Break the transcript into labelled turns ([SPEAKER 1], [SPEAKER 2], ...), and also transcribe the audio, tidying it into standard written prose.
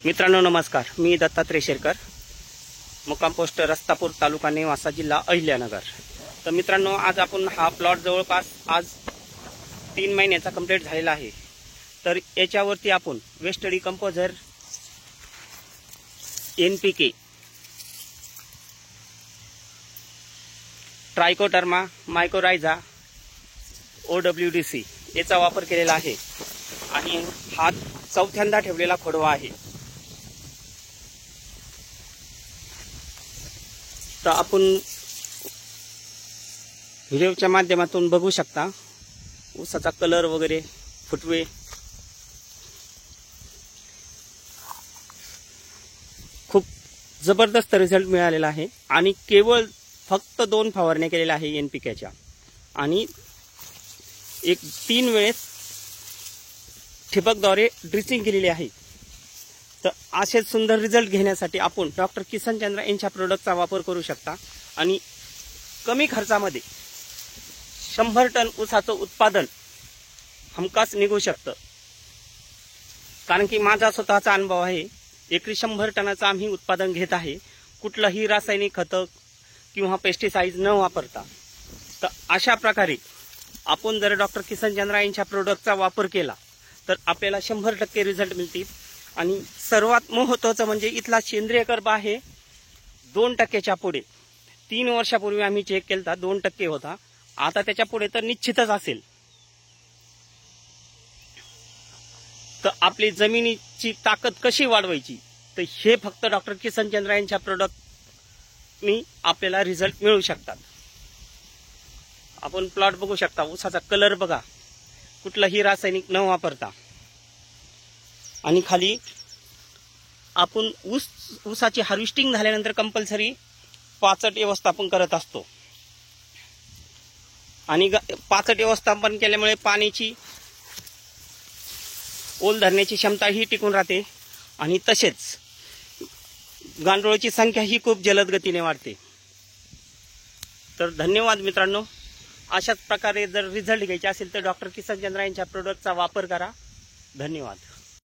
[SPEAKER 1] मित्रांनो नमस्कार, मी दत्तात्रय शेरकर, मुक्काम पोस्ट रस्तापूर, तालुका नेवासा, जिल्हा अहिल्यानगर। तर मित्रांनो, आज आपण हा प्लॉट जवळपास आज 3 महिन्याचा कंप्लीट झालेला आहे। तर याच्यावरती आपण waste decomposer, NPK, Trichoderma, mycorrhiza, OWDC याचा वापर केलेला आहे आणि हा चौथ्यांदा ठेवलेला खोडवा आहे। तर आपण व्हिडिओच्या माध्यमातून बघू शकता ऊसाचा कलर वगैरे, फुटवे खूप जबरदस्त रिझल्ट मिळालेला आहे आणि केवळ फक्त 2 फवारण्या केलेल्या आहे NPKच्या आणि 3 वेळेस ठिबकद्वारे ड्रिचिंग केलेली आहे। तर असे सुंदर रिझल्ट घेण्यासाठी आपण डॉक्टर किसन चंद्र यांच्या प्रोडक्टचा वापर करू शकता आणि कमी खर्चामध्ये 100 टन ऊसाचं उत्पादन हमखास निघू शकतं। कारण की माझा स्वतःचा अनुभव आहे, एकरी 100 टनाचं आम्ही उत्पादन घेत आहे, कुठलंही रासायनिक खत किंवा पेस्टिसाइड न वापरता। तर अशा प्रकारे आपण जर डॉक्टर किसन चंद्र यांच्या प्रोडक्टचा वापर केला तर आपल्याला 100% रिझल्ट मिळतील। आणि सर्वात महत्त्वाचं म्हणजे इथला सेंद्रिय कर्ब आहे 2%च्या पुढे। 3 वर्षापूर्वी आम्ही चेक केलता 2% होता, आता त्याच्या पुढे तर निश्चितच असेल। तर आपली जमिनीची ताकद कशी वाढवायची, तर हे फक्त डॉक्टर किसन चंद्र यांच्या प्रोडक्टनी आपल्याला रिझल्ट मिळू शकतात। आपण प्लॉट बघू शकता, ऊसाचा कलर बघा, कुठलंही रासायनिक न वापरता। आणि खाली आपण ऊसाची हार्वेस्टिंग झाल्यानंतर कंपल्सरी पाचट व्यवस्थापन करत असतो आणि पाचट व्यवस्थापन केल्यामुळे पाण्याची ओल धरण्याची क्षमता ही टिकून राहते आणि तसेच गांडूळाची संख्या ही खूप जलद गतीने वाढते। तर धन्यवाद मित्रांनो, अशाच प्रकारे जर रिझल्ट घ्यायचे असेल तर डॉक्टर किसन चंद्र यांच्या प्रोडक्टचा वापर करा। धन्यवाद।